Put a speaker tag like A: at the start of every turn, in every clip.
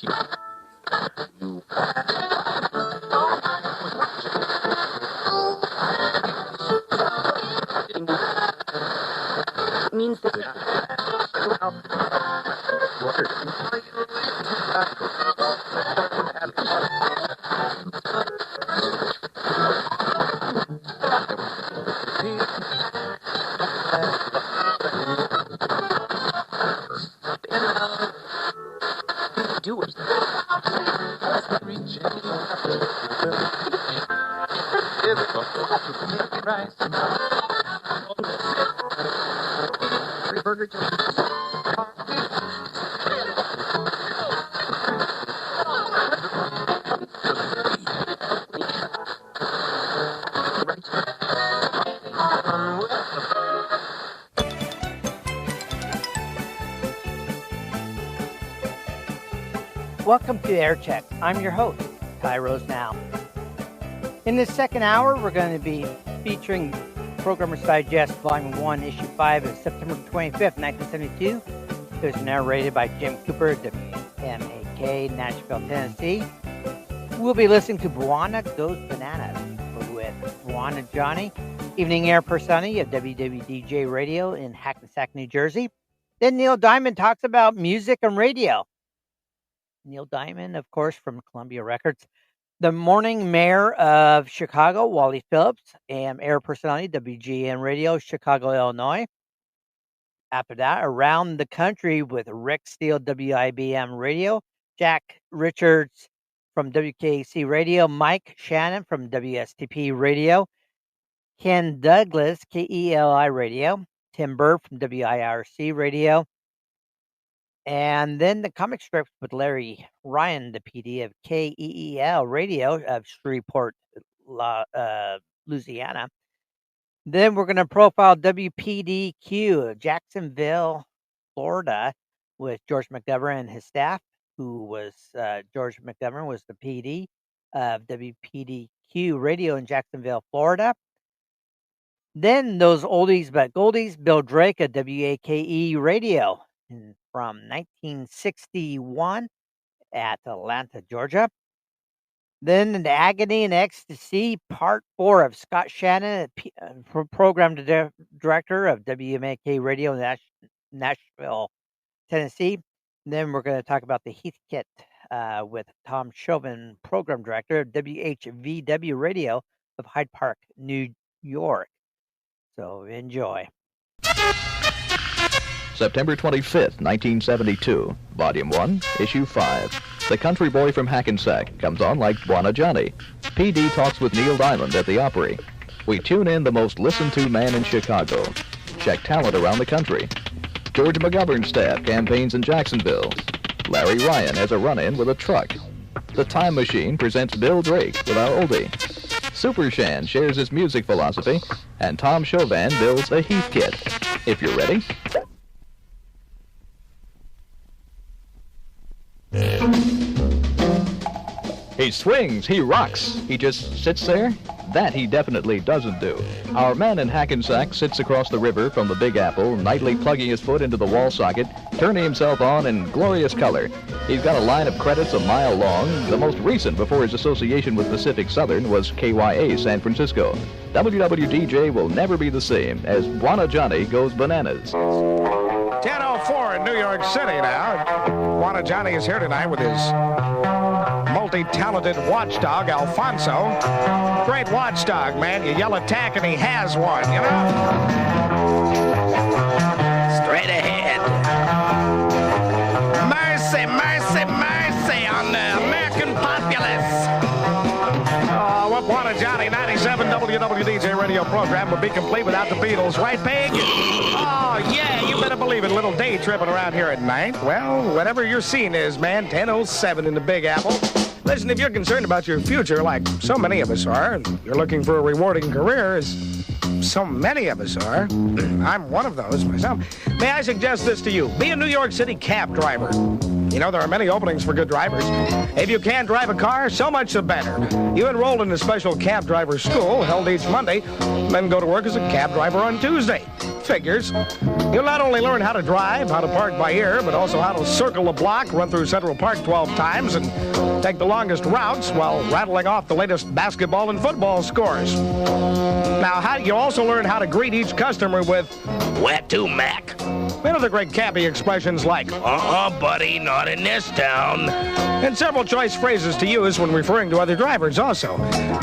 A: Means that do it.
B: Welcome to Air Check. I'm your host, Ty Rosenau. In this second hour, we're going to be featuring Programmer's Digest, Volume 1, Issue 5 of September 25th, 1972. It was narrated by Jim Cooper, WMAK, Nashville, Tennessee. We'll be listening to Bwana Goes Bananas with Bwana Johnny, evening air personality of WWDJ Radio in Hackensack, New Jersey. Then Neil Diamond talks about music and radio. Neil Diamond, of course, from Columbia Records. The morning mayor of Chicago, Wally Phillips, AM air personality, WGN Radio, Chicago, Illinois. After that, around the country with Rick Steele, WIBM Radio, Jack Richards from WKAC Radio, Mike Shannon from WSTP Radio, Ken Douglas, KEEL Radio, Tim Byrd from WIRC Radio, and then the comic strips with Larry Ryan, the PD of KEEL Radio of Shreveport, Louisiana. Then we're going to profile WPDQ, Jacksonville, Florida, with George McGovern and his staff, who was George McGovern was the PD of WPDQ Radio in Jacksonville, Florida. Then those oldies but goldies, Bill Drake of WAKE Radio from 1961 at Atlanta, Georgia. Then the Agony and Ecstasy, Part 4 of Scott Shannon, Program Director of WMAK Radio in Nashville, Tennessee. And then we're going to talk about the Heathkit with Tom Chauvin, Program Director of WHVW Radio of Hyde Park, New York. So enjoy.
C: September 25th, 1972, Volume 1, Issue 5. The country boy from Hackensack comes on like Bwana Johnny. PD talks with Neil Diamond at the Opry. We tune in the most listened-to man in Chicago. Check talent around the country. George McGovern's staff campaigns in Jacksonville. Larry Ryan has a run-in with a truck. The Time Machine presents Bill Drake with our oldie. Super Shan shares his music philosophy, and Tom Chauvin builds a Heathkit. If you're ready... He swings, he rocks, he just sits there? That he definitely doesn't do. Our man in Hackensack sits across the river from the Big Apple, nightly plugging his foot into the wall socket, turning himself on in glorious color. He's got a line of credits a mile long. The most recent before his association with Pacific Southern was KYA San Francisco. WWDJ will never be the same as Bwana Johnny Goes Bananas.
D: 10:04 in New York City now. Bwana Johnny is here tonight with his multi-talented watchdog, Alfonso. Great watchdog, man. You yell attack and he has one, you know? Straight ahead. Mercy, mercy, mercy on the American populace. What Bwana Johnny 97 WWDJ radio program would be complete without the Beatles, right, Pig? Oh, yeah, you better believe it. A little day tripping around here at night. Well, whatever your scene is, man, 10:07 in the Big Apple. Listen, if you're concerned about your future, like so many of us are, and you're looking for a rewarding career, as so many of us are, I'm one of those myself, may I suggest this to you. Be a New York City cab driver. You know, there are many openings for good drivers. If you can't drive a car, so much the better. You enroll in a special cab driver school held each Monday, then go to work as a cab driver on Tuesday. Figures. You'll not only learn how to drive, how to park by ear, but also how to circle the block, run through Central Park 12 times, and take the longest routes while rattling off the latest basketball and football scores. Now, you also learn how to greet each customer with, "Where to, Mac?" And other great cabbie expressions like, buddy, not in this town. And several choice phrases to use when referring to other drivers also.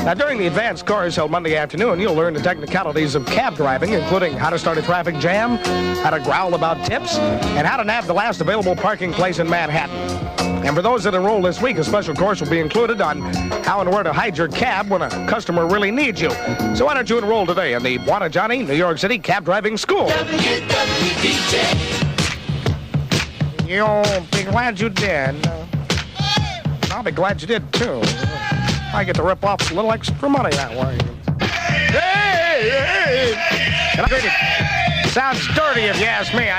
D: Now, during the advanced course held Monday afternoon, you'll learn the technicalities of cab driving, including how to start a traffic jam, how to growl about tips, and how to nab the last available parking place in Manhattan. And for those that enroll this week, a special course will be included on how and where to hide your cab when a customer really needs you. So why don't you enroll today in the Bwana Johnny, New York City Cab Driving School? WWDJ. You'll be glad you did. I'll be glad you did, too. I get to rip off a little extra money that way. Hey! It sounds dirty if you ask me.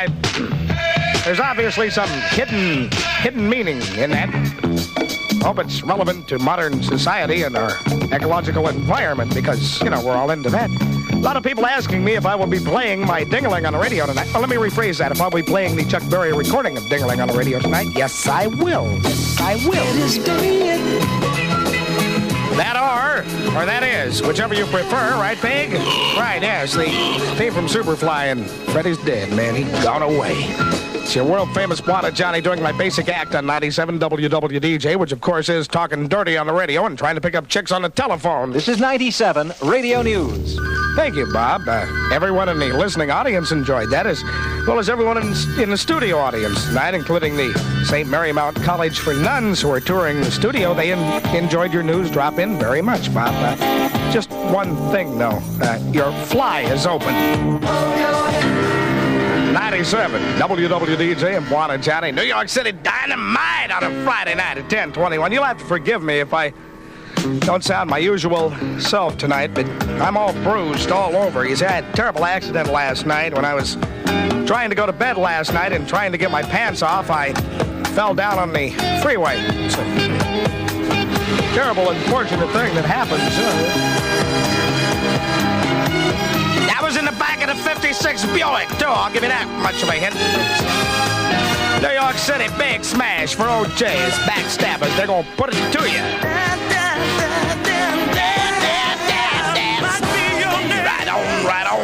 D: There's obviously some hidden meaning in that. I hope it's relevant to modern society and our ecological environment because, you know, we're all into that. A lot of people asking me if I will be playing my ding-a-ling on the radio tonight. Well, let me rephrase that. If I'll be playing the Chuck Berry recording of ding-a-ling on the radio tonight, yes, I will. Yes, I will. That or that is, whichever you prefer, right, Pig? Right, yes, the theme from Superfly, and Freddy's dead, man. He's gone away. It's your world-famous Bwana Johnny doing my basic act on 97 WWDJ, which, of course, is talking dirty on the radio and trying to pick up chicks on the telephone.
E: This is 97 Radio News.
D: Thank you, Bob. Everyone in the listening audience enjoyed that, as well as everyone in the studio audience tonight, including the St. Marymount College for Nuns who are touring the studio. They enjoyed your news drop-in very much, Bob. Just one thing, though. Your fly is open. 97 WWDJ and Bwana Johnny, New York City Dynamite on a Friday night at 10:21. You'll have to forgive me if I don't sound my usual self tonight, but I'm all bruised all over. You see, I had a terrible accident last night when I was trying to go to bed last night and trying to get my pants off. I fell down on the freeway. It's a terrible, unfortunate thing that happens. I was in the back of the 56 Buick, too. I'll give you that much of a hint. New York City, big smash for OJ's backstabbers. They're going to put it to you. Right on.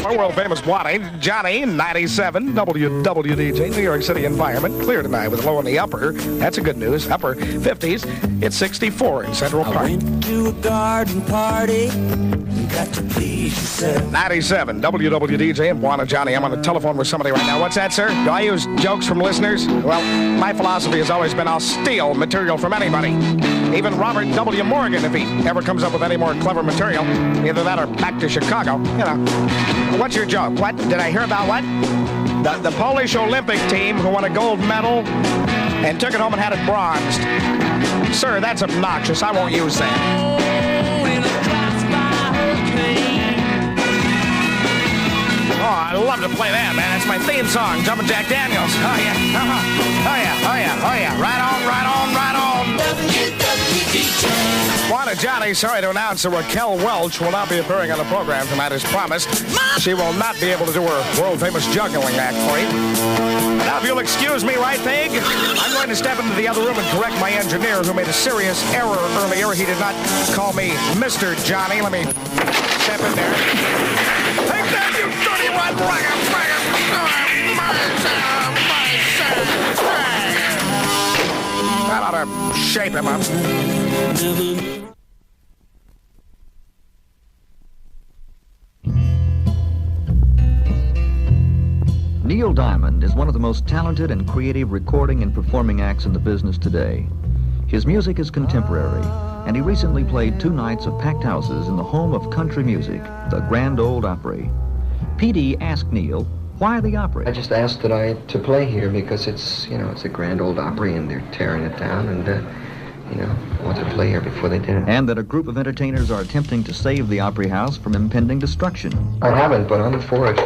D: My world-famous Bwana Johnny, 97 WWDJ, New York City environment. Clear tonight with a low in the upper. That's a good news. Upper 50s. It's 64 in Central Park.
F: I went to a garden party. Got to please yourself.
D: 97 WWDJ and Bwana Johnny. I'm on the telephone with somebody right now. What's that, sir? Do I use jokes from listeners? Well, my philosophy has always been I'll steal material from anybody. Even Robert W. Morgan, if he ever comes up with any more clever material. Either that or back to Chicago. You know. What's your joke? What? Did I hear about what? The Polish Olympic team who won a gold medal and took it home and had it bronzed. Sir, that's obnoxious. I won't use that. Oh, I love to play that, man. That's my theme song, Jumpin' Jack Daniels. Oh, yeah. Oh, yeah. Right on. Bwana Johnny, sorry to announce that Raquel Welch will not be appearing on the program tonight as promised. She will not be able to do her world-famous juggling act for you. Now, if you'll excuse me, right, Pig? I'm going to step into the other room and correct my engineer who made a serious error earlier. He did not call me Mr. Johnny. Let me step in there. Take that, you dirty red ragger. That ought to shape him up.
C: Neil Diamond is one of the most talented and creative recording and performing acts in the business today. His music is contemporary, and he recently played 2 nights of packed houses in the home of country music, the Grand Ole Opry. PD asked Neil, why the Opry?
G: I just asked to play here because it's a Grand Ole Opry and they're tearing it down and, I wanted to play here before they did it.
C: And that a group of entertainers are attempting to save the Opry House from impending destruction.
G: I haven't, but I'm for it.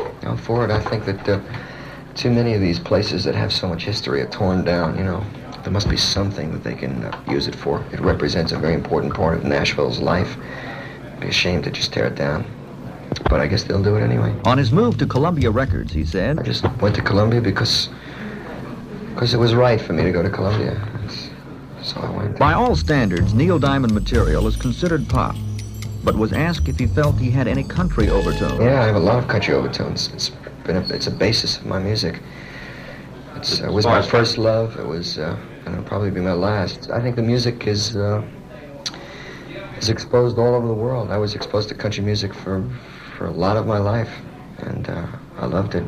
G: I think that too many of these places that have so much history are torn down, you know. There must be something that they can use it for. It represents a very important part of Nashville's life. It'd be a shame to just tear it down. But I guess they'll do it anyway.
H: On his move to Columbia Records, he said,
G: I just went to Columbia because it was right for me to go to Columbia. So I went.
H: By all standards, Neil Diamond material is considered pop, but was asked if he felt he had any country overtones.
G: Yeah, I have a lot of country overtones. It's a basis of my music. It was my first love. It was, and it'll probably be my last. I think the music is exposed all over the world. I was exposed to country music for a lot of my life, and I loved it.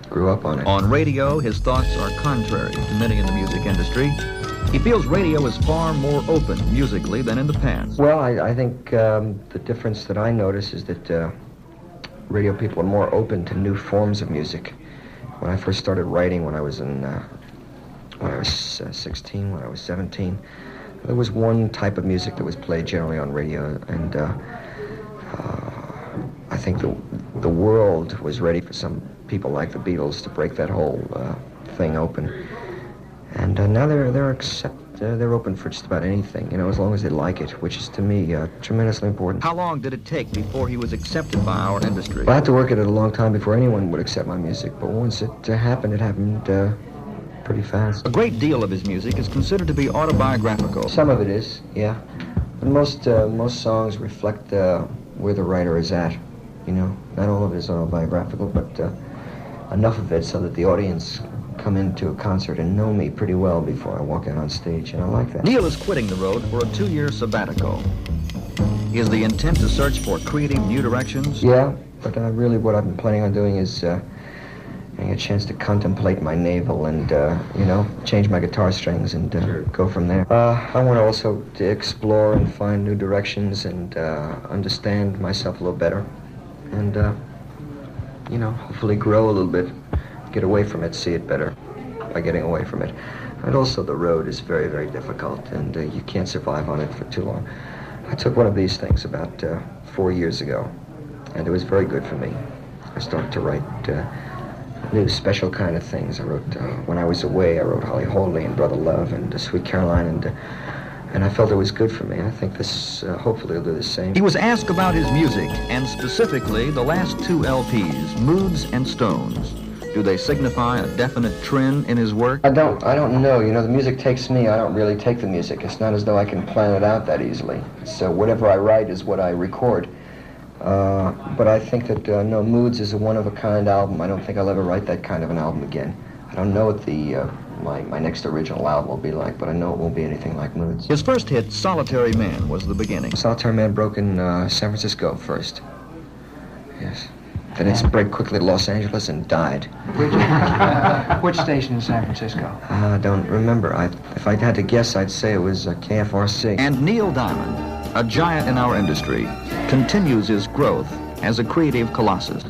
G: Grew up on it.
H: On radio, his thoughts are contrary to many in the music industry. He feels radio is far more open musically than in the past.
G: Well, I think the difference that I notice is that radio people are more open to new forms of music. When I first started writing, when I was 16, when I was 17, there was one type of music that was played generally on radio, and I think the world was ready for some people like the Beatles to break that whole thing open. And now they're open for just about anything, you know, as long as they like it, which is to me tremendously important.
H: How long did it take before he was accepted by our industry?
G: Well, I had to work at it a long time before anyone would accept my music, but once it happened pretty fast.
H: A great deal of his music is considered to be autobiographical.
G: Some of it is, yeah. But most songs reflect where the writer is at, you know. Not all of it is autobiographical, but enough of it so that the audience come into a concert and know me pretty well before I walk out on stage, and I like that.
H: Neil is quitting the road for a 2-year sabbatical. Is the intent to search for creative new directions?
G: Yeah, but really what I've been planning on doing is getting a chance to contemplate my navel and, you know, change my guitar strings and go from there. I want also to explore and find new directions and understand myself a little better and, you know, hopefully grow a little bit. Get away from it, see it better by getting away from it. And also the road is very, very difficult, and you can't survive on it for too long. I took one of these things about 4 years ago, and it was very good for me. I started to write new special kind of things. I wrote, when I was away, I wrote Holly Holy and Brother Love and Sweet Caroline, and I felt it was good for me. I think this hopefully will do the same.
H: He was asked about his music, and specifically the last 2 LPs, Moods and Stones. Do they signify a definite trend in his work?
G: I don't know. You know, the music takes me. I don't really take the music. It's not as though I can plan it out that easily. So whatever I write is what I record. But I think that, no, Moods is a one-of-a-kind album. I don't think I'll ever write that kind of an album again. I don't know what my next original album will be like, but I know it won't be anything like Moods.
H: His first hit, Solitary Man, was the beginning.
G: Solitary Man broke in San Francisco first. Yes. Then it spread quickly to Los Angeles and died.
I: Which station in San Francisco?
G: I don't remember. If I had to guess, I'd say it was KFRC.
H: And Neil Diamond, a giant in our industry, continues his growth as a creative colossus.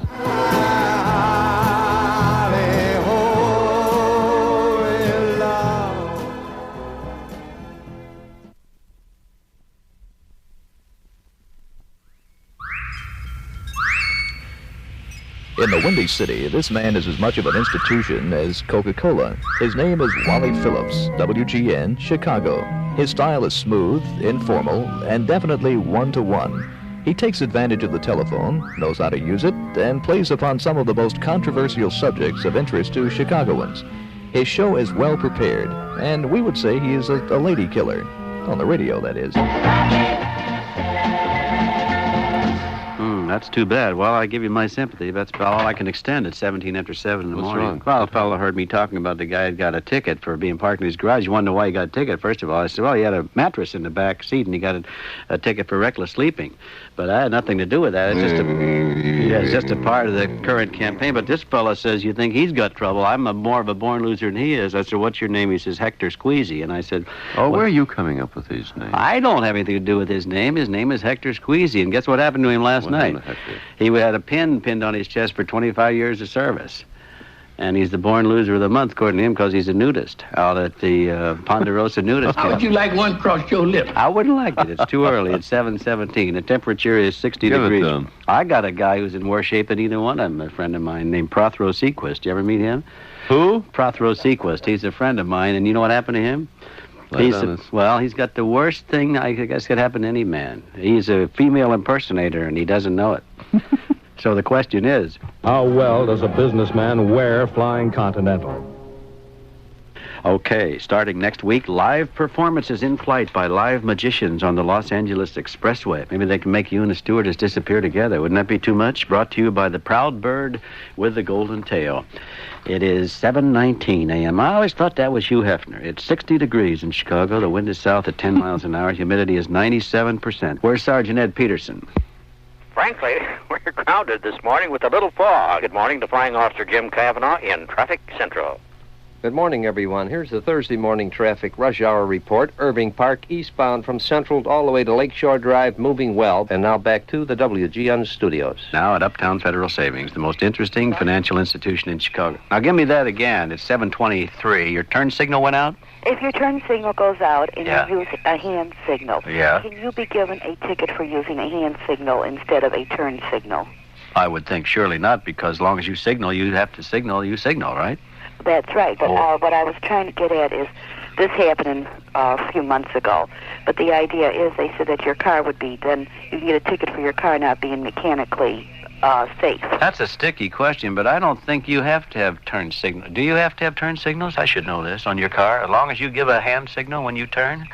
C: In the Windy City, this man is as much of an institution as Coca-Cola. His name is Wally Phillips, WGN, Chicago. His style is smooth, informal, and definitely one-to-one. He takes advantage of the telephone, knows how to use it, and plays upon some of the most controversial subjects of interest to Chicagoans. His show is well prepared, and we would say he is a lady killer. On the radio, that is.
J: That's too bad. Well, I give you my sympathy. That's about all I can extend at 17 after 7 in the morning.
K: Wrong?
J: Well, a fellow heard me talking about the guy who got a ticket for being parked in his garage. You want to know why he got a ticket? First of all, I said, well, he had a mattress in the back seat, and he got a ticket for reckless sleeping. But I had nothing to do with that. It's just a part of the current campaign. But this fellow says, you think he's got trouble. I'm more of a born loser than he is. I said, what's your name? He says, Hector Squeezy. And I said,
K: oh, where are you coming up with these names?
J: I don't have anything to do with his name. His name is Hector Squeezy. And guess what happened to him last night? He had a pin pinned on his chest for 25 years of service. And he's the born loser of the month, according to him, because he's a nudist out at the Ponderosa nudist camp.
L: How would you like one across your lips?
J: I wouldn't like it. It's too early. It's 7:17. The temperature is 60 degrees. I got a guy who's in worse shape than either one of them, a friend of mine named Prothero Sequist. You ever meet him?
K: Who?
J: Prothero Sequist. He's a friend of mine, and you know what happened to him? He's got the worst thing I guess could happen to any man. He's a female impersonator, and he doesn't know it. So the question is,
M: how well does a businessman wear flying Continental?
J: Okay, starting next week, live performances in flight by live magicians on the Los Angeles Expressway. Maybe they can make you and the stewardess disappear together. Wouldn't that be too much? Brought to you by the proud bird with the golden tail. It is 7:19 a.m. I always thought that was Hugh Hefner. It's 60 degrees in Chicago. The wind is south at 10 miles an hour. Humidity is 97%. Where's Sergeant Ed Peterson?
N: Frankly, we're grounded this morning with a little fog. Good morning to Flying Officer Jim Cavanaugh in Traffic Central.
O: Good morning, everyone. Here's the Thursday morning traffic rush hour report. Irving Park eastbound from Central all the way to Lakeshore Drive, moving well. And now back to the WGN studios.
J: Now at Uptown Federal Savings, the most interesting financial institution in Chicago. Now give me that again. It's 7:23. Your turn signal went out?
P: If your turn signal goes out and you use a hand signal, can you be given a ticket for using a hand signal instead of a turn signal?
J: I would think surely not, because as long as you signal, you have to signal, right?
P: That's right, but what I was trying to get at is this happened a few months ago, but the idea is they said that your car would be, then you get a ticket for your car not being mechanically safe.
J: That's a sticky question, but I don't think you have to have turn signals. Do you have to have turn signals? I should know this on your car. As long as you give a hand signal when you turn,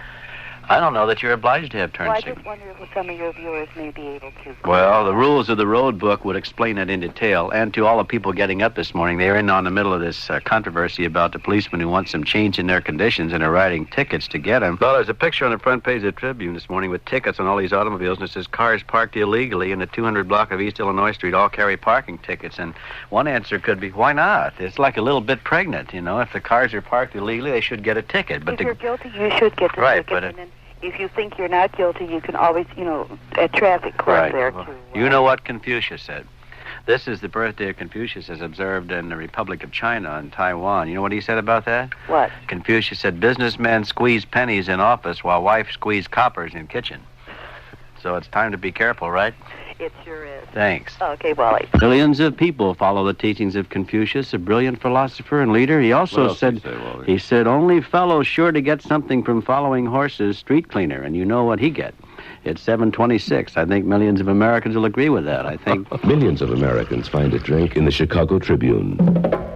J: I don't know that you're obliged to have turn signals.
P: I just wonder if some of your viewers may be able to.
J: Well, the rules of the road book would explain it in detail. And to all the people getting up this morning, they're in on the middle of this controversy about the policemen who want some change in their conditions and are writing tickets to get them. Well, there's a picture on the front page of the Tribune this morning with tickets on all these automobiles, and it says cars parked illegally in the 200 block of East Illinois Street all carry parking tickets. And one answer could be, why not? It's like a little bit pregnant, you know. If the cars are parked illegally, they should get a ticket. But
P: if you're guilty, you should get the ticket. But if you think you're not guilty, you can always, at traffic court there, too.
J: You know what Confucius said? This is the birthday of Confucius as observed in the Republic of China and Taiwan. You know what he said about that?
P: What?
J: Confucius said, businessmen squeeze pennies in office while wives squeeze coppers in kitchen. So it's time to be careful, right?
P: It sure is.
J: Thanks.
P: Okay, Wally.
J: Millions of people follow the teachings of Confucius, a brilliant philosopher and leader. He also said, he said, only fellows sure to get something from following horses, street cleaner, and you know what he get. It's 7:26. I think millions of Americans will agree with that. I think
Q: millions of Americans find a drink in the Chicago Tribune,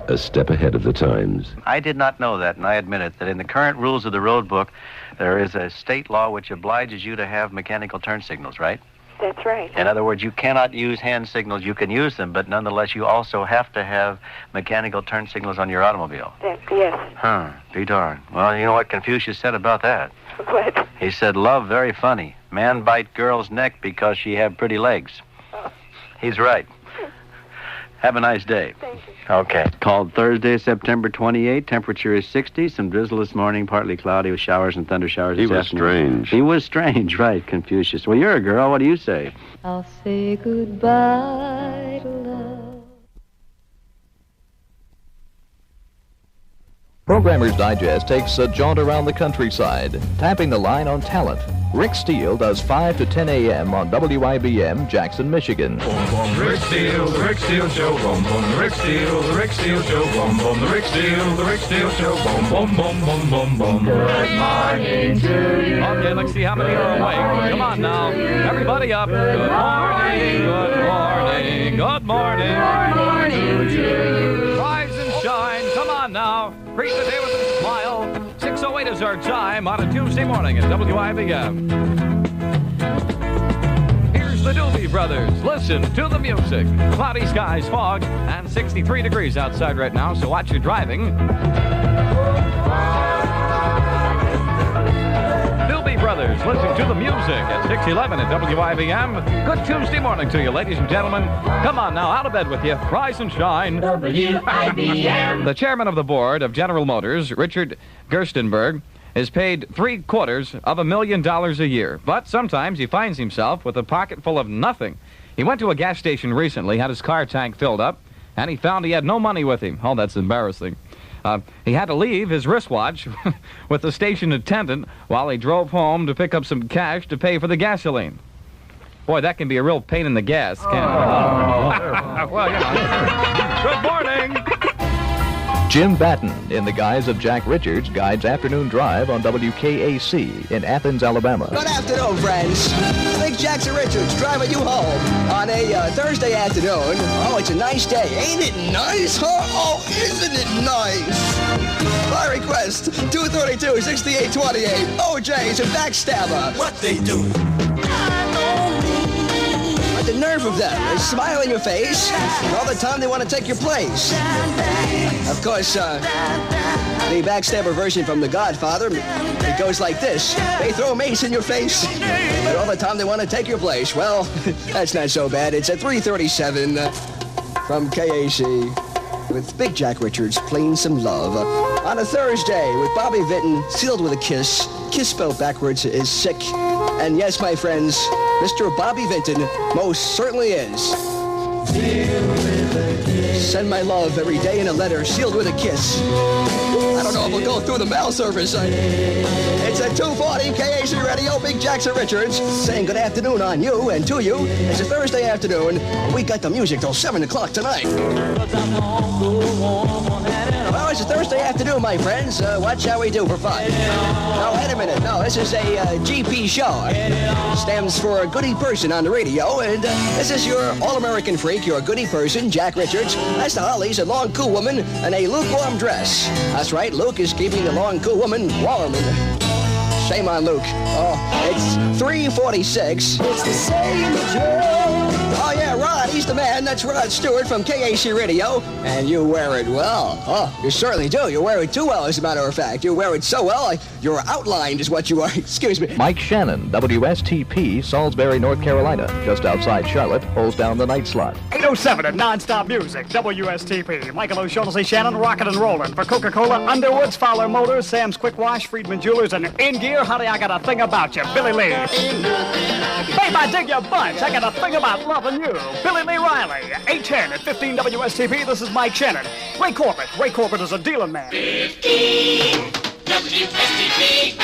Q: a step ahead of the times.
J: I did not know that, and I admit it, that in the current rules of the road book, there is a state law which obliges you to have mechanical turn signals, right?
P: That's right.
J: In other words, you cannot use hand signals. You can use them, but nonetheless, you also have to have mechanical turn signals on your automobile.
P: Yes.
J: Huh, be darned. Well, you know what Confucius said about that?
P: What?
J: He said, love very funny. Man bite girl's neck because she have pretty legs.
P: Oh.
J: He's right. Have a nice day.
P: Thank you.
J: Okay. Called Thursday, September 28. Temperature is 60. Some drizzle this morning, partly cloudy with showers and thunder showers this afternoon.
K: Strange.
J: He was strange, right, Confucius. Well, you're a girl. What do you say?
R: I'll say goodbye to love.
C: Programmer's Digest takes a jaunt around the countryside, tapping the line on talent. Rick Steele does 5 to 10 a.m. on WIBM, Jackson, Michigan.
S: Rick Steele, the Rick Steele Show, boom, boom, the Rick Steele, the Rick Steele Show, boom, boom, the Rick Steele, the Rick Steele Show, boom, boom, boom, boom, boom, boom. Good morning to you.
T: Okay, let's see how many are awake. Come on now. Everybody up. Good morning, good morning, good morning. Good morning to you. Rise and shine. Come on now. Greet the day with a smile. 6:08 is our time on a Tuesday morning at WIBM. Here's the Doobie Brothers. Listen to the music. Cloudy skies, fog, and 63 degrees outside right now, so watch your driving. Doobie Brothers, listen to the music at 6:11 at WIBM. Good Tuesday morning to you, ladies and gentlemen. Come on now, out of bed with you. Rise and shine. WIBM. The chairman of the board of General Motors, Richard Gerstenberg, is paid $750,000 a year. But sometimes he finds himself with a pocket full of nothing. He went to a gas station recently, had his car tank filled up, and he found he had no money with him. Oh, that's embarrassing. He had to leave his wristwatch with the station attendant while he drove home to pick up some cash to pay for the gasoline. Boy, that can be a real pain in the gas, can't it? Well, you know. Good morning.
C: Jim Batten, in the guise of Jack Richards, guides Afternoon Drive on WKAC in Athens, Alabama.
U: Good afternoon, friends. Big Jackson Richards driving you home on a Thursday afternoon. Oh, it's a nice day. Ain't it nice, huh? Oh, isn't it nice? My request, 232-6828. OJ's and Backstabber. What they do? The nerve of them. They smile in your face, and all the time they want to take your place. Of course, the Backstabber version from The Godfather, it goes like this. They throw mace in your face, and all the time they want to take your place. Well, that's not so bad. It's at 3:37 from KAC with Big Jack Richards playing some love. On a Thursday with Bobby Vinton, sealed with a kiss. Kiss spelled backwards is sick. And yes, my friends, Mr. Bobby Vinton most certainly is. Send my love every day in a letter sealed with a kiss. I don't know if we'll go through the mail service. It's at 2:40 KAC Radio. Big Jackson Richards saying good afternoon on you and to you. It's a Thursday afternoon. We got the music till 7 o'clock tonight. Well, it's a Thursday afternoon, my friends. Watch how we do for fun. No, wait a minute. No, this is a GP show. Stands for a goody person on the radio. And this is your all-American freak, your goody person, Jack Richards. That's the Hollies, a long, cool woman in a lukewarm dress. That's right, Luke is keeping the long, cool woman warm. Shame on Luke. Oh, it's 3:46. It's the same Joe. Oh, yeah, Rod, he's the man. That's Rod Stewart from KAC Radio. And you wear it well. Oh, you certainly do. You wear it too well, as a matter of fact. You wear it so well, you're outlined is what you are. Excuse me.
C: Mike Shannon, WSTP, Salisbury, North Carolina, just outside Charlotte, holds down the night slot.
V: 807 at Non-Stop Music, WSTP. Michael O'Shaughnessy, Shannon, rockin' and rollin'. For Coca-Cola, Underwoods, Fowler Motors, Sam's Quick Wash, Friedman Jewelers, and In Gear, honey, I got a thing about you, Billy Lee. Babe, I dig your bunch. I got a thing about loving you. Billy Lee Riley, 810 at 15 WSTP. This is Mike Shannon. Ray Corbett. Ray Corbett is a dealing man.
S: 15 WSTP.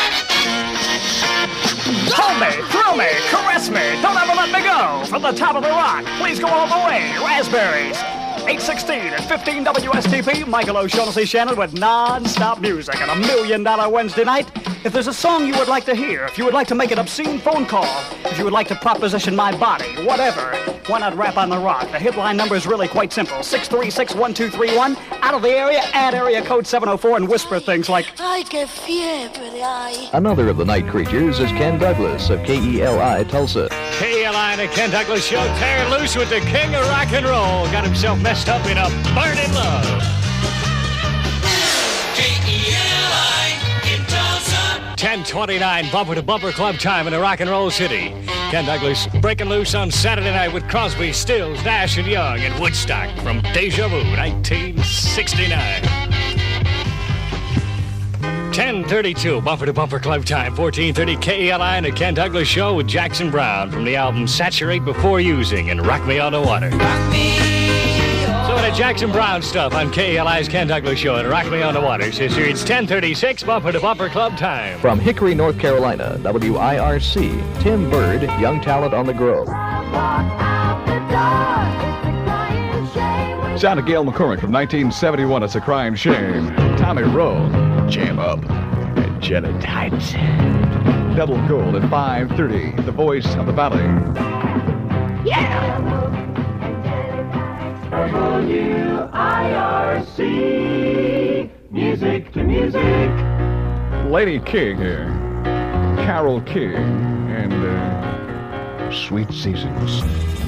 V: Hold me, thrill me, caress me. Don't ever let me go. From the top of the rock, please go all the way. Raspberries. 816 at 15 WSTP. Michael O'Shaughnessy Shannon with non-stop music and $1 Million Wednesday night. If there's a song you would like to hear, if you would like to make an obscene phone call, if you would like to proposition my body, whatever, why not rap on the rock? The hitline number is really quite simple. 636-1231. Out of the area, add area code 704 and whisper things like,
W: Ay, qué fiebre hay.
C: Another of the night creatures is Ken Douglas of KELI Tulsa.
X: KELI and the Ken Douglas Show tearing loose with the king of rock and roll. Got himself messed up in a burning love.
S: KELI in Tulsa.
X: 10:29 bumper to bumper club time in the rock and roll city. Ken Douglas breaking loose on Saturday night with Crosby, Stills, Nash and Young in Woodstock from Deja Vu, 1969. 10:32 bumper to bumper club time. 14:30 KELI and the Ken Douglas Show with Jackson Brown from the album Saturate Before Using and Rock Me on the Water. So the Jackson Brown stuff on KELI's Ken Douglas Show and Rock Me on the Water. Says here it's 10:36 bumper to bumper club time.
C: From Hickory, North Carolina, WIRC, Tim Byrd, young talent on the Grove.
Y: Sound of Gail McCormick from 1971, It's a Crying Shame. Tommy Rowe, Jam Up, and Jenna Tights. Double Gold at 5:30, the voice of the valley.
S: Yeah! WIRC, music to music.
Y: Lady King here, Carol King, and Sweet Seasons.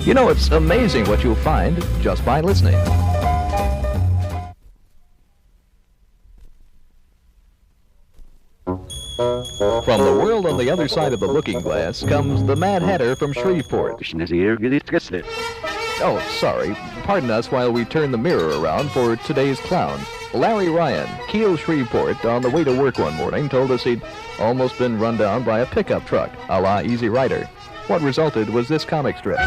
C: You know, it's amazing what you'll find just by listening. From the world on the other side of the looking glass comes the Mad Hatter from Shreveport. Oh, sorry. Pardon us while we turn the mirror around for today's clown. Larry Ryan, KEEL Shreveport, on the way to work one morning, told us he'd almost been run down by a pickup truck, a la Easy Rider. What resulted was this comic strip.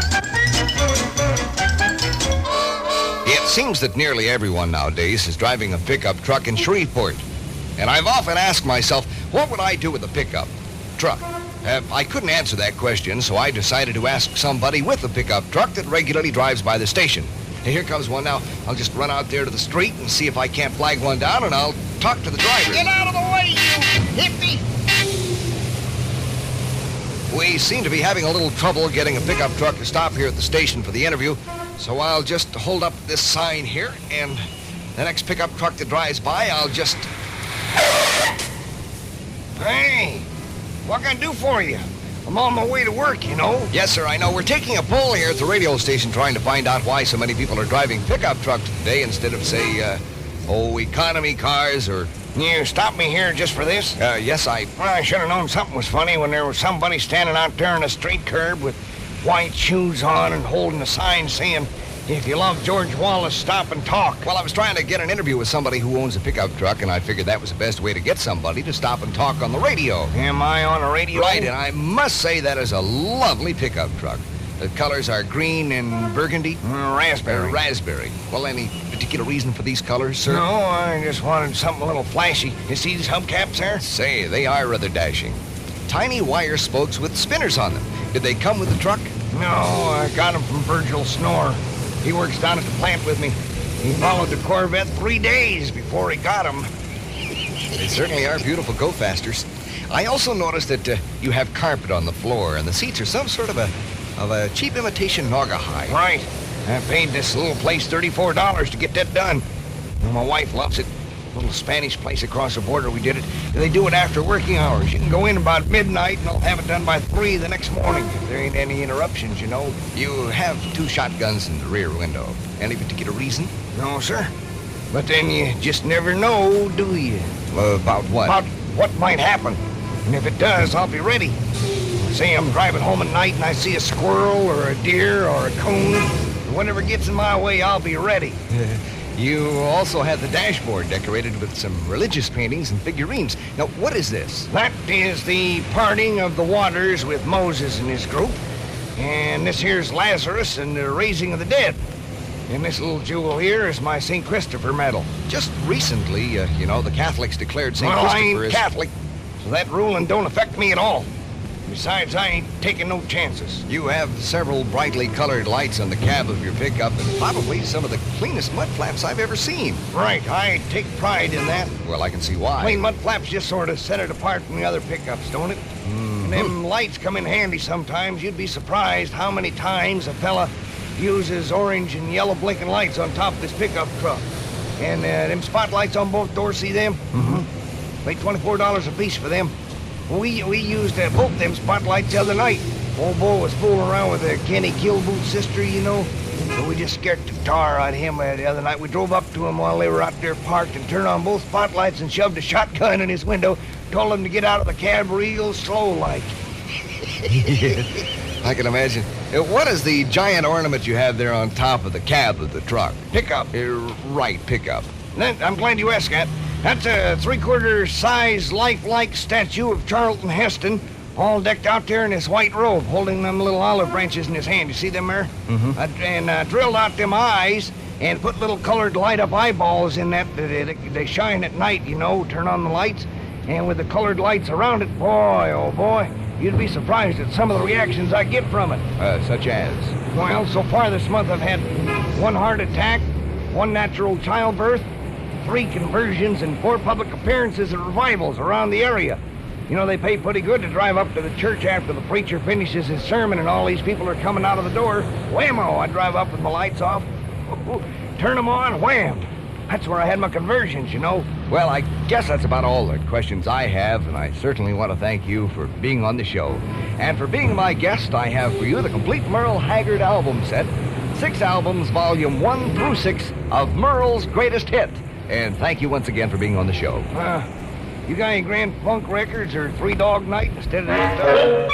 Z: It's
A: Seems that nearly everyone nowadays is driving a pickup truck in Shreveport. And I've often asked myself, what would I do with a pickup truck? I couldn't answer that question, so I decided to ask somebody with a pickup truck that regularly drives by the station. Hey, here comes one now. I'll just run out there to the street and see if I can't flag one down, and I'll talk to the driver.
B: Get out of the way, you hippie!
A: We seem to be having a little trouble getting a pickup truck to stop here at the station for the interview, so I'll just hold up this sign here, and the next pickup truck that drives by, I'll just...
B: Hey, what can I do for you? I'm on my way to work, you know.
A: Yes, sir, I know. We're taking a poll here at the radio station trying to find out why so many people are driving pickup trucks today instead of, say, economy cars or...
B: You stopped me here just for this?
A: Yes,
B: Well, I should have known something was funny when there was somebody standing out there on the street curb with white shoes on and holding a sign saying, "If you love George Wallace, stop and talk."
A: Well, I was trying to get an interview with somebody who owns a pickup truck, and I figured that was the best way to get somebody to stop and talk on the radio.
B: Am I on the radio?
A: Right, and I must say that is a lovely pickup truck. The colors are green and burgundy.
B: Raspberry.
A: Raspberry. Well, any particular reason for these colors, sir?
B: No, I just wanted something a little flashy. You see these hubcaps there?
A: Say, they are rather dashing. Tiny wire spokes with spinners on them. Did they come with the truck?
B: No, I got them from Virgil Snore. He works down at the plant with me. He followed the Corvette 3 days before he got them.
A: They certainly are beautiful go-fasters. I also noticed that you have carpet on the floor, and the seats are some sort of a cheap imitation Naugahyde.
B: Right. I paid this little place $34 to get that done. Well, my wife loves it. A little Spanish place across the border we did it. They do it after working hours. You can go in about midnight and they'll have it done by 3 the next morning if there ain't any interruptions, you know.
A: You have 2 shotguns in the rear window. Any particular reason?
B: No, sir. But then you just never know, do you?
A: About what?
B: About what might happen. And if it does, I'll be ready. Say I'm driving home at night and I see a squirrel or a deer or a coon. Whatever gets in my way, I'll be ready.
A: You also have the dashboard decorated with some religious paintings and figurines. Now, what is this?
B: That is the parting of the waters with Moses and his group. And this here's Lazarus and the raising of the dead. And this little jewel here is my St. Christopher medal.
A: Just recently, you know, the Catholics declared St.
B: Well,
A: Christopher
B: I ain't Catholic, so that ruling don't affect me at all. Besides, I ain't taking no chances.
A: You have several brightly colored lights on the cab of your pickup and probably some of the cleanest mud flaps I've ever seen.
B: Right, I take pride in that.
A: Well, I can see why.
B: Clean mud flaps just sort of set it apart from the other pickups, don't it? And them lights come in handy sometimes. You'd be surprised how many times a fella uses orange and yellow blinking lights on top of this pickup truck. And them spotlights on both doors, see them? Paid $24 a piece for them. We used both them spotlights the other night. Old boy was fooling around with Kenny Kilboot's sister, you know. So we just scared the tar out of him the other night. We drove up to him while they were out there parked and turned on both spotlights and shoved a shotgun in his window. Told him to get out of the cab real slow like.
A: I can imagine. What is the giant ornament you have there on top of the cab of the truck?
B: Pickup.
A: Right, pickup.
B: I'm glad you asked that. That's a 3/4 size lifelike statue of Charlton Heston, all decked out there in his white robe, holding them little olive branches in his hand. You see them there? And drilled out them eyes and put little colored light-up eyeballs in that. They shine at night, you know, turn on the lights. And with the colored lights around it, boy, oh boy, you'd be surprised at some of the reactions I get from it.
A: Such as?
B: Well, so far this month I've had 1 heart attack, 1 natural childbirth, 3 conversions, and 4 public appearances at revivals around the area. You know, they pay pretty good to drive up to the church after the preacher finishes his sermon and all these people are coming out of the door. Whammo! I drive up with my lights off, turn them on, wham! That's where I had my conversions, you know.
A: Well, I guess that's about all the questions I have, and I certainly want to thank you for being on the show. And for being my guest, I have for you the complete Merle Haggard album set, 6 albums, volume 1 through 6 of Merle's greatest hit. And thank you once again for being on the show.
B: You got any Grand Funk records or 3 Dog Night instead of that?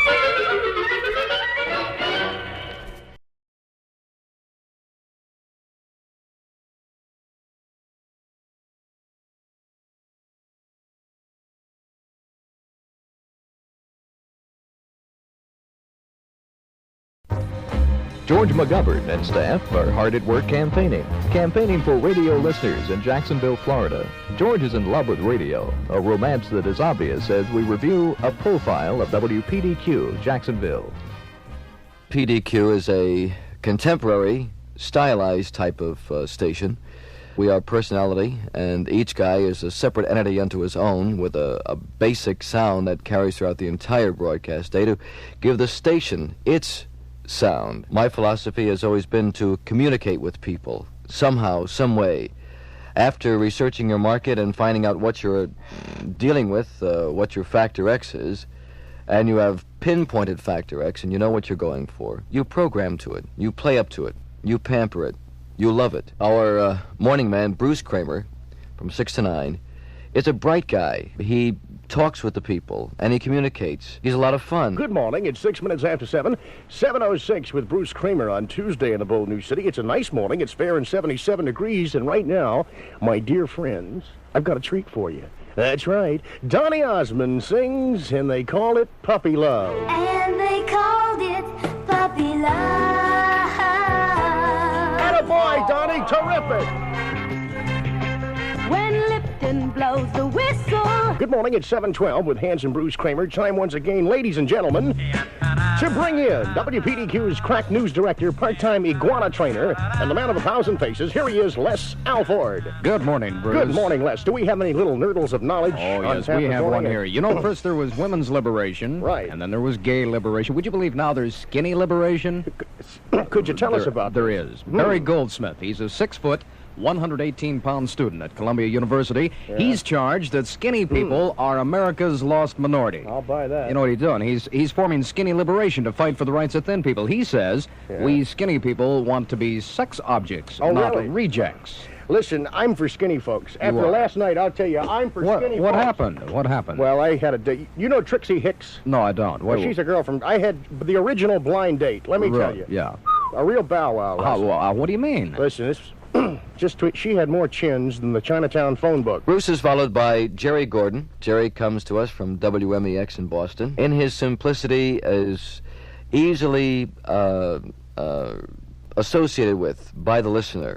C: George McGovern and staff are hard at work campaigning for radio listeners in Jacksonville, Florida. George is in love with radio, a romance that is obvious as we review a profile of WPDQ, Jacksonville.
D: PDQ is a contemporary, stylized type of station. We are personality, and each guy is a separate entity unto his own with a basic sound that carries throughout the entire broadcast day to give the station its sound. My philosophy has always been to communicate with people, somehow, some way. After researching your market and finding out what you're dealing with, what your Factor X is, and you have pinpointed Factor X and you know what you're going for, you program to it, you play up to it, you pamper it, you love it. Our morning man, Bruce Kramer, from 6 to 9, is a bright guy. He talks with the people, and he communicates. He's a lot of fun.
E: Good morning. It's 6 minutes after 7. 7:06 with Bruce Kramer on Tuesday in the Bold New City. It's a nice morning. It's fair and 77 degrees, and right now, my dear friends, I've got a treat for you. That's right. Donny Osmond sings, and they call it Puppy Love.
W: And they called it Puppy Love.
E: Attaboy, Donny. Terrific.
W: When Lipton blows the whistle.
E: Good morning, it's 7:12 with Hans and Bruce Kramer. Time once again, ladies and gentlemen, to bring in WPDQ's crack news director, part-time iguana trainer, and the man of 1,000 faces. Here he is, Les Alford.
F: Good morning, Bruce.
E: Good morning, Les. Do we have any little nurdles of knowledge?
F: Oh, yes, we have one here. You know, first there was women's liberation.
E: Right.
F: And then there was gay liberation. Would you believe now there's skinny liberation?
E: Could you tell us about that?
F: There is. Barry Goldsmith, he's a 6-foot, 118-pound student at Columbia University.
E: Yeah.
F: He's charged that skinny people are America's lost minority.
E: I'll buy that.
F: You know what he's doing? He's forming skinny liberation to fight for the rights of thin people. He says we skinny people want to be sex objects, not rejects.
E: Listen, I'm for skinny folks. After last night, I'll tell you, I'm for skinny folks.
F: What happened? What happened?
E: Well, I had a date. You know Trixie Hicks?
F: No, I don't.
E: Well, she's a girl from... I had the original blind date, let me tell you.
F: Yeah.
E: A real bow wow.
F: What do you mean?
E: Listen, this... she had more chins than the Chinatown phone book.
D: Bruce is followed by Jerry Gordon. Jerry comes to us from WMAX in Boston. In his simplicity, is easily associated with by the listener.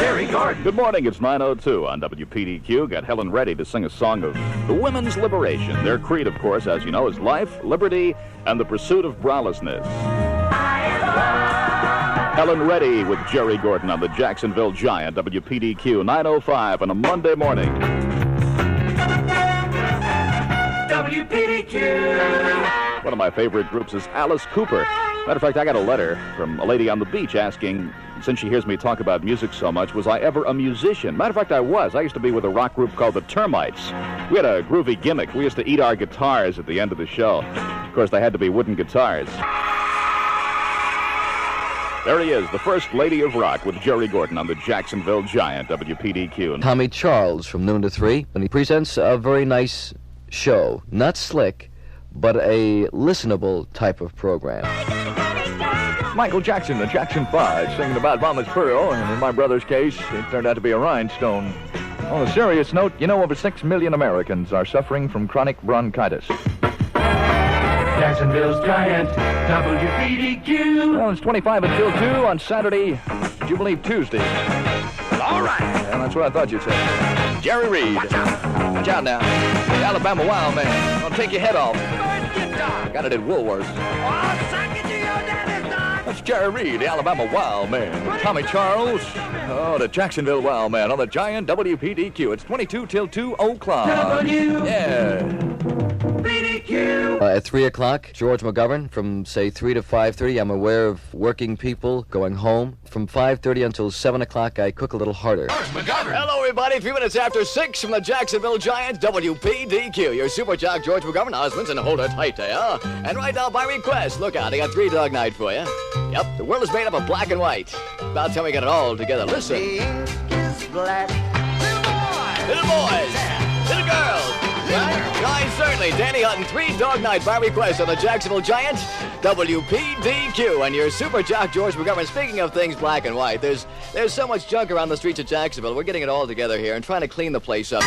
G: Jerry Gordon. Good morning, it's 9:02 on WPDQ. Got Helen ready to sing a song of the women's liberation. Their creed, of course, as you know, is life, liberty, and the pursuit of bralessness. Helen Reddy with Jerry Gordon on the Jacksonville Giant, WPDQ, 9:05 on a Monday morning.
W: WPDQ.
G: One of my favorite groups is Alice Cooper. Matter of fact, I got a letter from a lady on the beach asking, since she hears me talk about music so much, was I ever a musician? Matter of fact, I was. I used to be with a rock group called the Termites. We had a groovy gimmick. We used to eat our guitars at the end of the show. Of course, they had to be wooden guitars. There he is, the first lady of rock with Jerry Gordon on the Jacksonville Giant, WPDQ.
D: Tommy Charles from noon to 3, and he presents a very nice show. Not slick, but a listenable type of program.
Y: Michael Jackson, the Jackson 5, singing about Mama's Pearl, and in my brother's case, it turned out to be a rhinestone. On a serious note, you know over 6 million Americans are suffering from chronic bronchitis.
W: Jacksonville's Giant, WPDQ.
Y: Well, it's 25 until 2 on Saturday, Jubilee Tuesday.
W: All right.
Y: And that's what I thought you'd say. Jerry Reed. Watch out now. The Alabama Wild Man. Gonna take your head off. Got it at Woolworths. That's Jerry Reed, the Alabama Wild Man. Tommy Charles. Oh, the Jacksonville Wild Man on the Giant WPDQ. It's 22 till 2 o'clock. Yeah.
D: At 3 o'clock, George McGovern, from, say, 3 to 5:30, I'm aware of working people going home. From 5:30 until 7 o'clock, I cook a little harder.
I: Hello, everybody. 3 minutes after 6 from the Jacksonville Giants, WPDQ. Your super jock, George McGovern, Osmonds, and hold her tight there. And right now, by request, look out, I got 3 Dog Night for you. Yep, the world is made up of black and white. About time we get it all together. Listen.
W: The ink is black.
I: Little boys, little girls. Right, certainly. Danny Hutton, 3 Dog Night by request on the Jacksonville Giants, WPDQ. And your super jock, George McGovern. Speaking of things black and white, there's so much junk around the streets of Jacksonville. We're getting it all together here and trying to clean the place up.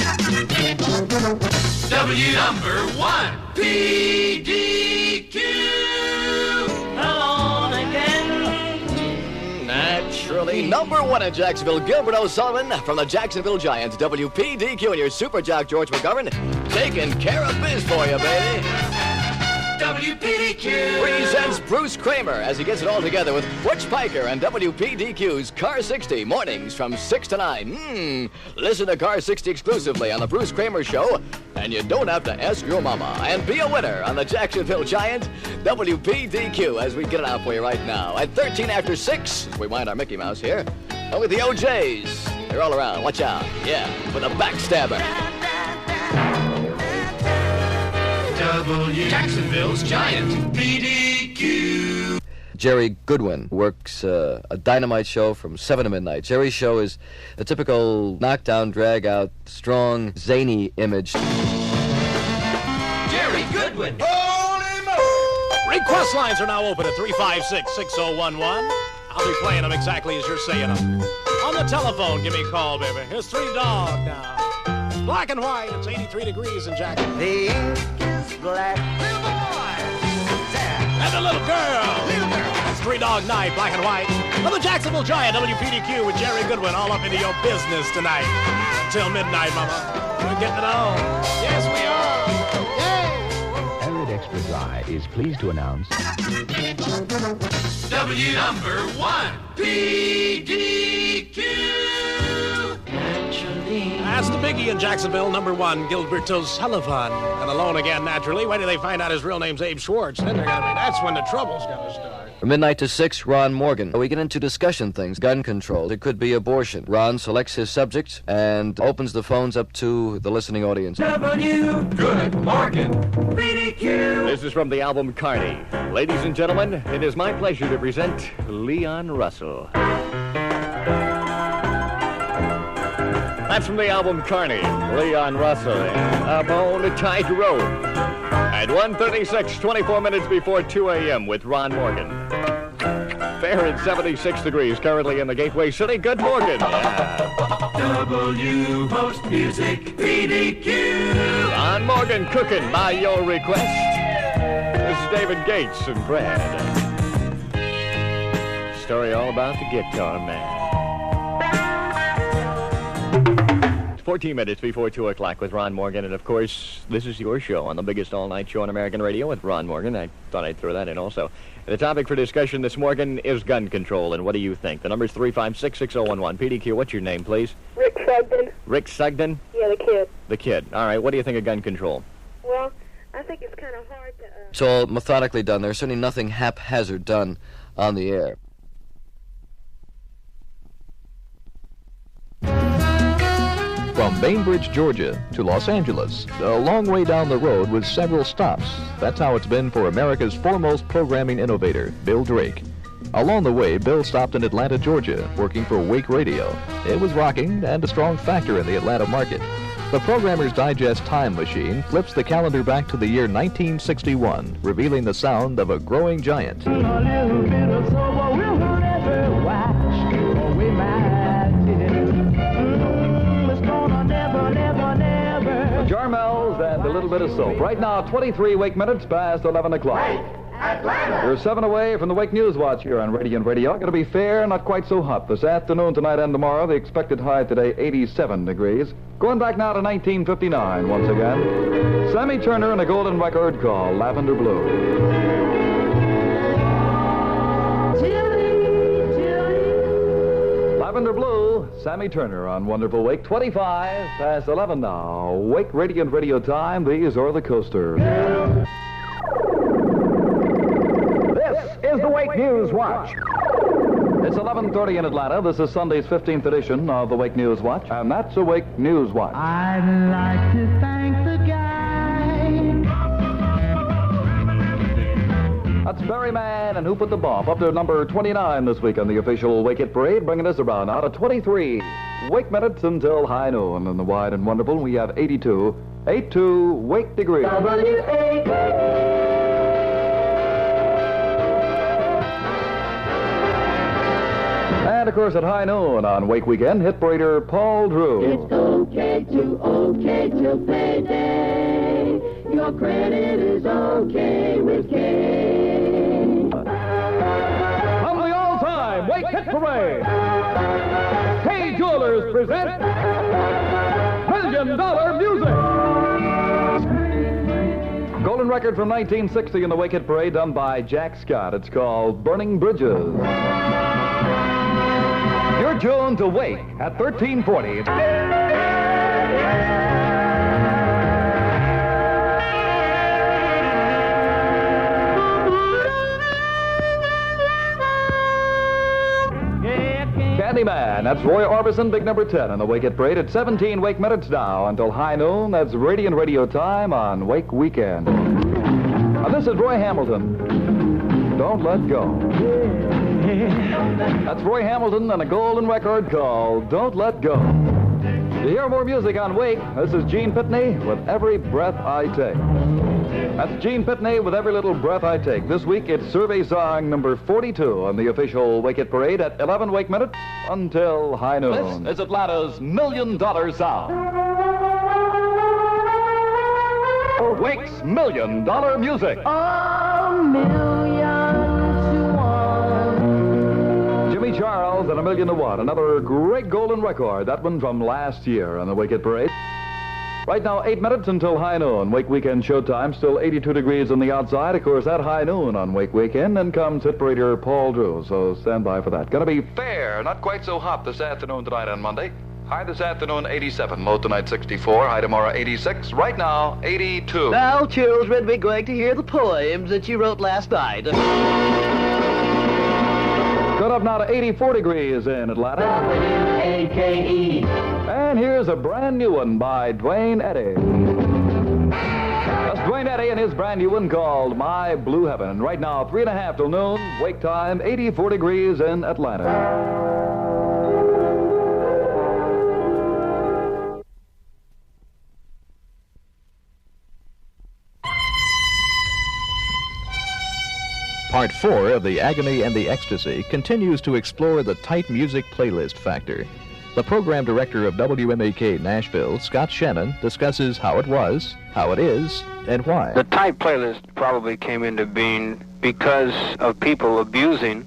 W: Number 1, PDQ. Hello.
I: early. Number one in Jacksonville, Gilbert O'Sullivan from the Jacksonville Giants. WPDQ and your super jock, George McGovern, taking care of biz for you, baby. WPDQ presents Bruce Kramer as he gets it all together with Butch Piker and WPDQ's Car 60, mornings from 6 to 9. Listen to Car 60 exclusively on the Bruce Kramer Show, and you don't have to ask your mama. And be a winner on the Jacksonville Giant, WPDQ, as we get it out for you right now. At 13 after 6, as we wind our Mickey Mouse here, and with the OJs. They're all around. Watch out. Yeah, for the backstabber.
S: Jacksonville's Giant, PDQ.
D: Jerry Goodwin works a dynamite show from 7 to midnight. Jerry's show is a typical knockdown, drag-out, strong, zany image.
S: Jerry Goodwin.
H: Request lines are now open at 356-6011. I'll be playing them exactly as you're saying them. On the telephone, give me a call, baby. Here's 3 Dog now. Black and white, it's 83 degrees in Jacksonville.
S: The ink is black. Little boy.
H: And the little girl. It's 3 Dog Night, black and white. On the Jacksonville Giant, WPDQ with Jerry Goodwin all up into your business tonight. Until midnight, mama. We're getting it on. Yes, we are. Yay!
L: Arid Extra Dry is pleased to announce...
S: W number 1, PDQ.
H: That's the biggie in Jacksonville, number 1, Gilbert O'Sullivan. And alone again, naturally. Wait till they find out his real name's Abe Schwartz. Then that's when the trouble's gonna start.
D: From midnight to 6, Ron Morgan. We get into discussion things, gun control. It could be abortion. Ron selects his subject and opens the phones up to the listening audience.
S: Good Morgan, PDQ.
G: This is from the album Carney. Ladies and gentlemen, it is my pleasure to present Leon Russell. That's from the album Carney, Leon Russell, Up on a Tight Road. At 1:36, 24 minutes before 2 a.m. with Ron Morgan. Fair at 76 degrees, currently in the Gateway City. Good Morgan.
S: W Post Music, PDQ.
G: Ron Morgan cooking by your request. This is David Gates and Brad. Story all about the guitar man. 14 minutes before 2 o'clock with Ron Morgan, and of course, this is your show on the biggest all-night show on American radio with Ron Morgan. I thought I'd throw that in also. The topic for discussion this morning is gun control, and what do you think? The number's 356-6011. PDQ, what's your name, please?
M: Rick Sugden.
G: Rick Sugden?
M: Yeah, the kid.
G: The kid. All right, what do you think of gun control?
M: Well, I think it's kind of hard to...
D: It's all methodically done. There's certainly nothing haphazard done on the air.
C: From Bainbridge, Georgia to Los Angeles, a long way down the road with several stops. That's how it's been for America's foremost programming innovator, Bill Drake. Along the way, Bill stopped in Atlanta, Georgia, working for Wake Radio. It was rocking and a strong factor in the Atlanta market. The Programmer's Digest time machine flips the calendar back to the year 1961, revealing the sound of a growing giant.
Y: Jarmels and a little bit of soap. Right now, 23 wake minutes past 11 o'clock.
S: Atlanta.
Y: We're 7 away from the Wake News Watch here on Radiant Radio. Going to be fair, not quite so hot. This afternoon, tonight, and tomorrow, the expected high today, 87 degrees. Going back now to 1959 once again. Sammy Turner and a golden record called Lavender Blue. Lavender Blue, Sammy Turner on Wonderful Wake, 25 past 11 now. Wake Radiant Radio time, these are the coasters.
F: This is the Wake News Watch.
Y: It's 11:30 in Atlanta. This is Sunday's 15th edition of the Wake News Watch, and that's a Wake News Watch.
S: I'd like to thank the guy.
Y: That's Barry Mann and Who Put the Bomb, up to number 29 this week on the official Wake It Parade, bringing us around now to 23 Wake minutes until high noon. In the wide and wonderful, we have 82 Wake degrees. And, of course, at high noon on Wake Weekend, hit parader Paul Drew.
S: It's okay till payday. Your credit is okay with K.
Y: From the all-time Wake Hit Parade.
T: present $1 Million Music. Golden record from 1960 in the Wake It Parade done by Jack Scott. It's called Burning Bridges. You're tuned to Wake at 1340. Candyman, that's Roy Orbison, big number 10 on the Wake It Parade at 17 Wake minutes now until high noon. That's Radiant Radio time on Wake Weekend. Now, this is Roy Hamilton. Don't let go. That's Roy Hamilton and a golden record called Don't Let Go. To hear more music on Wake, this is Gene Pitney with Every Breath I Take. That's Gene Pitney with Every Little Breath I Take. This week, it's survey song number 42 on the official Wake It Parade at 11 Wake minutes until high noon. This is Atlanta's $1 Million Sound. Wake's $1 Million Music. Jimmy Charles and $1 Million to One. Another great golden record. That one from last year on the Wake It Parade. Right now, 8 minutes until high noon. Wake Weekend showtime, still 82 degrees on the outside. Of course, at high noon on Wake Weekend, then comes hit parader Paul Drew, so stand by for that. Gonna be fair, not quite so hot this afternoon tonight on Monday. High this afternoon, 87. Low tonight, 64. High tomorrow, 86. Right now, 82.
K: Now, children, we're going to hear the poems that you wrote last night.
T: Good up now to 84 degrees in Atlanta.
K: WAKE.
T: And here's a brand new one by Dwayne Eddy. That's Dwayne Eddy and his brand new one called My Blue Heaven. Right now, 3:30 till noon, wake time, 84 degrees in Atlanta.
C: Part 4 of The Agony and the Ecstasy continues to explore the tight music playlist factor. The program director of WMAK Nashville, Scott Shannon, discusses how it was, how it is, and why.
N: The tight playlist probably came into being because of people abusing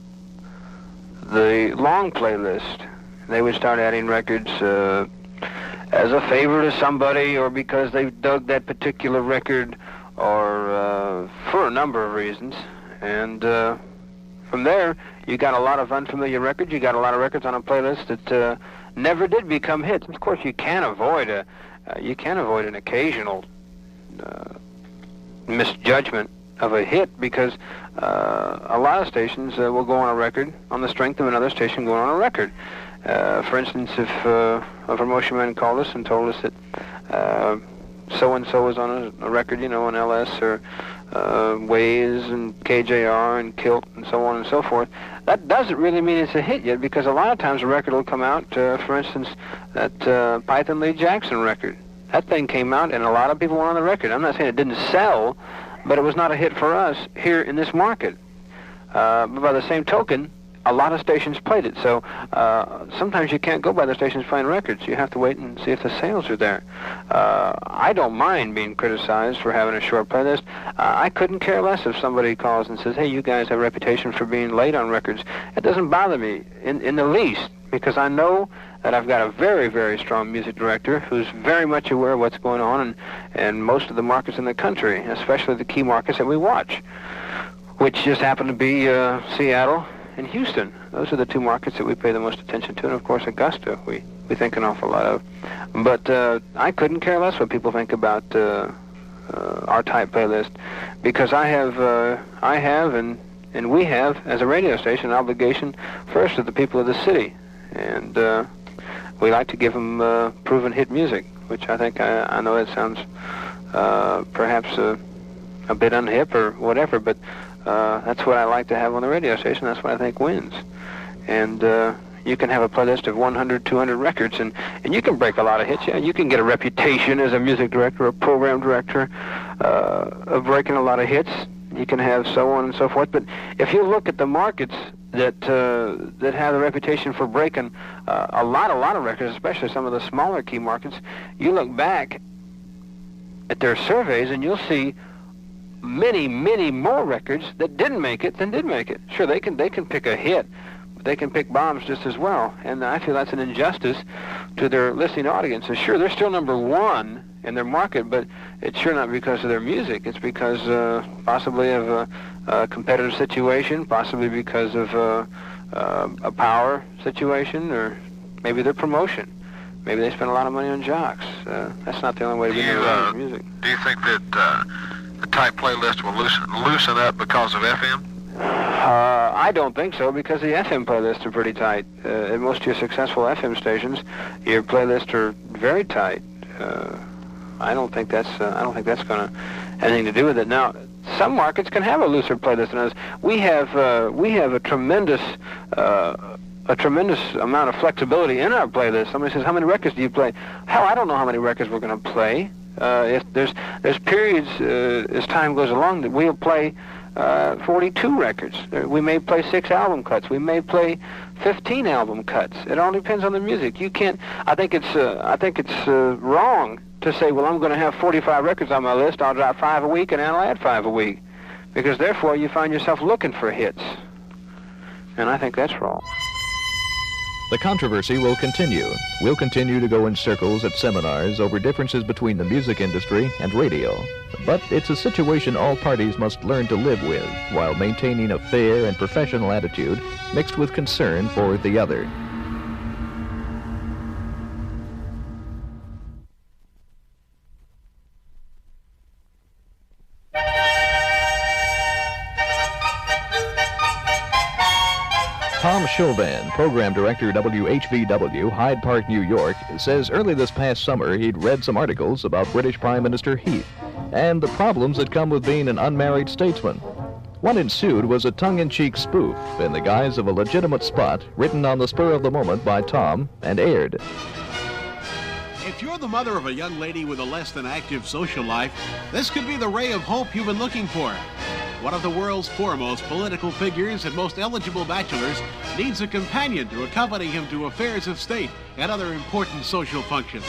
N: the long playlist. They would start adding records as a favor to somebody, or because they dug that particular record, or for a number of reasons. And from there, you got a lot of unfamiliar records. You got a lot of records on a playlist that never did become hits. Of course, you can't avoid an occasional misjudgment of a hit, because a lot of stations will go on a record on the strength of another station going on a record. For instance, if a promotion man called us and told us that so-and-so was on a record, you know, on LS or Waze and KJR and Kilt and so on and so forth, that doesn't really mean it's a hit yet, because a lot of times a record will come out, for instance, that Python Lee Jackson record. That thing came out and a lot of people went on the record. I'm not saying it didn't sell, but it was not a hit for us here in this market. But by the same token, a lot of stations played it, so sometimes you can't go by the stations playing records. You have to wait and see if the sales are there. I don't mind being criticized for having a short playlist. I couldn't care less if somebody calls and says, hey, you guys have a reputation for being late on records. It doesn't bother me in the least, because I know that I've got a very, very strong music director who's very much aware of what's going on in most of the markets in the country, especially the key markets that we watch, which just happen to be Seattle and Houston. Those are the two markets that we pay the most attention to, and of course Augusta we think an awful lot of. But I couldn't care less what people think about our type playlist, because I have and we have, as a radio station, an obligation first to the people of the city, and we like to give them proven hit music, which I think, I know it sounds perhaps a bit unhip or whatever, but that's what I like to have on the radio station. That's what I think wins. And you can have a playlist of 100, 200 records, and you can break a lot of hits. Yeah, you can get a reputation as a music director, a program director, of breaking a lot of hits. You can have so on and so forth. But if you look at the markets that have a reputation for breaking a lot of records, especially some of the smaller key markets, you look back at their surveys and you'll see many, many more records that didn't make it than did make it. Sure, they can pick a hit, they can pick bombs just as well. And I feel that's an injustice to their listening audiences. Sure, they're still number one in their market, but it's sure not because of their music. It's because possibly of a competitive situation, possibly because of a power situation, or maybe their promotion. Maybe they spend a lot of money on jocks. That's not the only way to be in music.
J: Do you think that the type playlist will loosen up because of FM?
N: I don't think so, because the FM playlists are pretty tight. At most of your successful FM stations, your playlists are very tight. I don't think that's going to have anything to do with it. Now, some markets can have a looser playlist than others. We have a tremendous amount of flexibility in our playlist. Somebody says, "How many records do you play?" Hell, I don't know how many records we're going to play. If there's periods as time goes along that we'll play 42 records. We may play 6 album cuts. We may play 15 album cuts. It all depends on the music. You can't. I think it's wrong to say, well, I'm going to have 45 records on my list. I'll drop 5 a week, and then I'll add 5 a week, because therefore you find yourself looking for hits, and I think that's wrong.
C: The controversy will continue. We'll continue to go in circles at seminars over differences between the music industry and radio. But it's a situation all parties must learn to live with, while maintaining a fair and professional attitude mixed with concern for the other. Tom Chauvin, program director, WHVW, Hyde Park, New York, says early this past summer he'd read some articles about British Prime Minister Heath and the problems that come with being an unmarried statesman. What ensued was a tongue-in-cheek spoof in the guise of a legitimate spot written on the spur of the moment by Tom and aired.
O: If you're the mother of a young lady with a less than active social life, this could be the ray of hope you've been looking for. One of the world's foremost political figures and most eligible bachelors needs a companion to accompany him to affairs of state and other important social functions.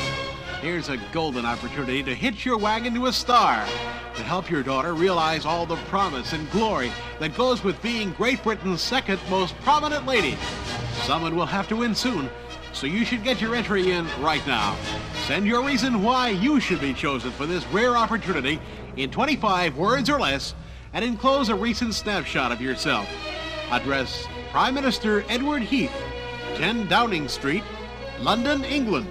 O: Here's a golden opportunity to hitch your wagon to a star, to help your daughter realize all the promise and glory that goes with being Great Britain's second most prominent lady. Someone will have to win soon, so you should get your entry in right now. Send your reason why you should be chosen for this rare opportunity in 25 words or less, and enclose a recent snapshot of yourself. Address Prime Minister Edward Heath, 10 Downing Street, London, England.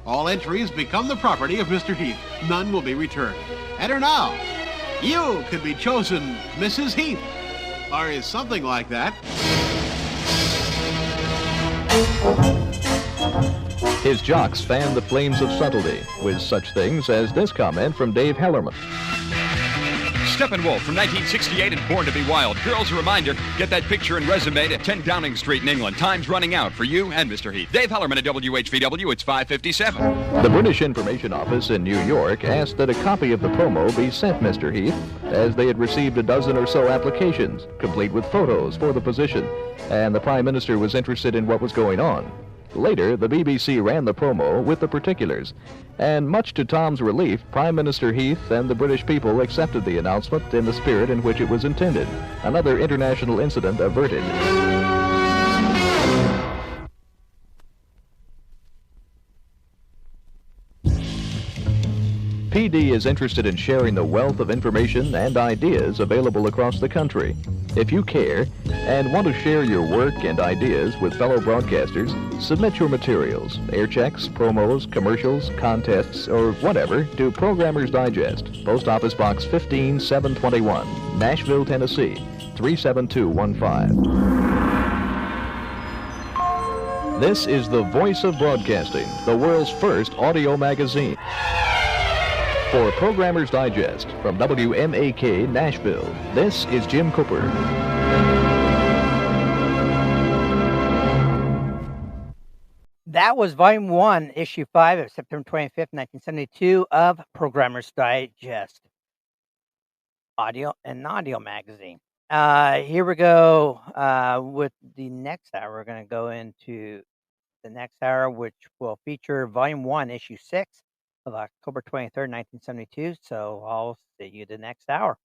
O: All entries become the property of Mr. Heath. None will be returned. Enter now. You could be chosen Mrs. Heath, or something like that.
C: His jocks fan the flames of subtlety with such things as this comment from Dave Hellerman.
P: Steppenwolf from 1968 and Born to be Wild. Girls, a reminder, get that picture and resume at 10 Downing Street in England. Time's running out for you and Mr. Heath. Dave Hellerman at WHVW, it's 5:57.
C: The British Information Office in New York asked that a copy of the promo be sent Mr. Heath, as they had received a dozen or so applications, complete with photos for the position, and the Prime Minister was interested in what was going on. Later, the BBC ran the promo with the particulars, and much to Tom's relief, Prime Minister Heath and the British people accepted the announcement in the spirit in which it was intended. Another international incident averted. PD is interested in sharing the wealth of information and ideas available across the country. If you care and want to share your work and ideas with fellow broadcasters, submit your materials, air checks, promos, commercials, contests, or whatever to Programmer's Digest, Post Office Box 15721, Nashville, Tennessee, 37215. This is the Voice of Broadcasting, the world's first audio magazine. For Programmer's Digest from WMAK, Nashville, this is Jim Cooper.
Q: That was Volume 1, Issue 5 of September 25th, 1972 of Programmer's Digest, audio and audio magazine. Here we go with the next hour. We're going to go into the next hour, which will feature Volume 1, Issue 6. Of October 23rd, 1972, so I'll see you the next hour.